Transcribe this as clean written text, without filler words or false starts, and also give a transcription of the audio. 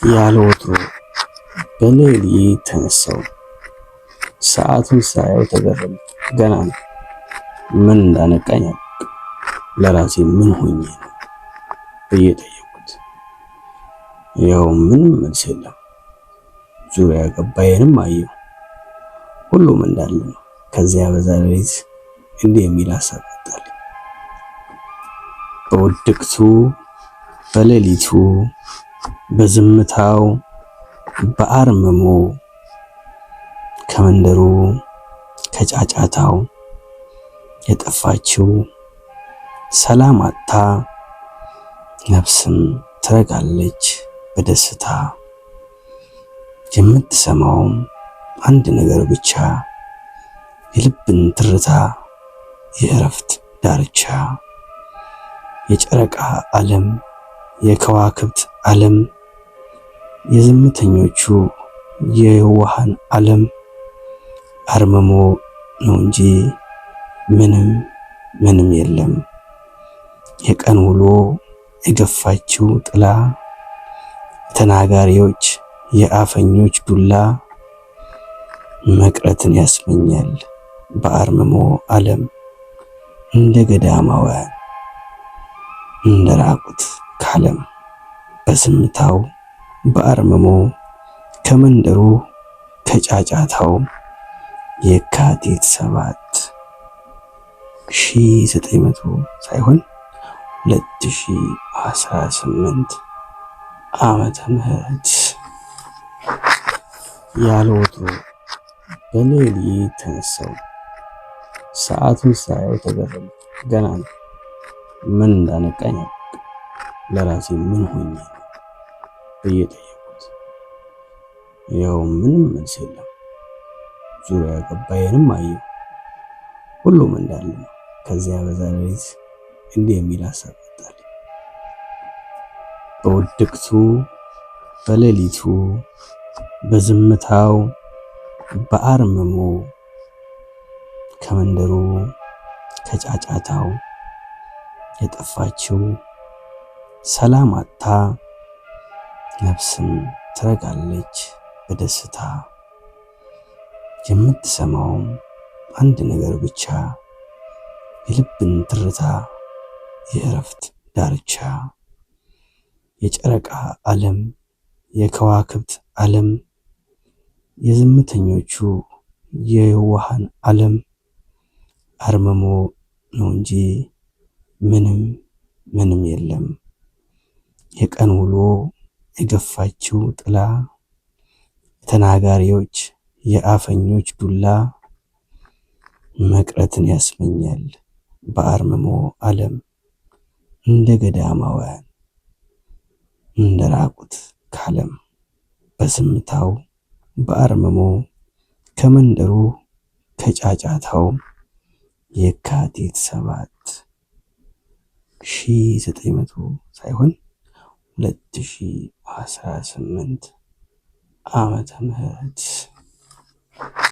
ያለ ወትሮ በሌሊት ተነሳው። ሰዓቱን ሳየው ተገረምኩ። ገና ነው። ምን እንዳነቃኝ አላውቅም። ለራሴ ምን ሆኜ ነው ብዬ ጠየቅኩት። ያው ምንም መልስ የለም። ዙሪያ ገባዬንም አየሁ። ሁሉም እንዳለ ነው። ከዚያ በዛ ሌሊት እንዲህ የሚል ሀሳብ መጣልኝ። በውድቅቱ በሌሊቱ በዝምታው በአርምሞ ከመንደሩ ከጫጫታው የጠፋችው ሰላም አጥታ ነፍስም ትረጋለች በደስታ። የምትሰማውም አንድ ነገር ብቻ የልብን ትርታ የእረፍት ዳርቻ። የጨረቃ ዓለም የከዋክብት ዓለም የዝምተኞቹ የየዋሃን ዓለም አርምሞ ነው እንጂ ምንም የለም። የቀን ውሎ የገፋችው ጥላ የተናጋሪዎች የአፈኞች ዱላ መቅረትን ያስመኛል በአርምሞ ዓለም እንደ ገዳማውያን እንደ ራቁት ካለም። በዝምታው በአርምሞ ከመንደሩ ከጫጫታው የካቲት 7 ሳይሆን 2018 ዓመተ ምህረት ያለ ወትሮ በሌሊት ተነሳው። ሰዓቱን ሳየው ተገረምኩ። ገና ነው። ምን እንዳነቃኝ አላውቅም። ለራሴ ምን ሆኜ ነው ብዬ ጠየቅኩት። ያው ምንም መልስ የለም። ዙሪያ ገባዬንም አየሁ። ሁሉም እንዳለ ነው። ከዚያ በዛ ሌሊት እንዲህ የሚል ሀሳብ መጣልኝ። በውድቅቱ በሌሊቱ በዝምታው በአርምሞ ከመንደሩ ከጫጫታው የጠፋችው ሰላም አጥታ ነፍስም ትረጋለች በደስታ። የምትሰማውም አንድ ነገር ብቻ የልብን ትርታ የእረፍት ዳርቻ። የጨረቃ ዓለም የከዋክብት ዓለም የዝምተኞቹ የየዋሃን ዓለም አርምሞ ነው እንጂ ምንም የለም። የቀን ውሎ የገፋችው ጥላ የተናጋሪዎች የአፈኞች ዱላ መቅረትን ያስመኛል በአርምሞ ዓለም እንደ ገዳማውያን እንደ ራቁት ካለም። በዝምታው በአርምሞ ከመንደሩ ከጫጫታው የካቲት 7 ሳይሆን 2018 ዓመተ ምህረት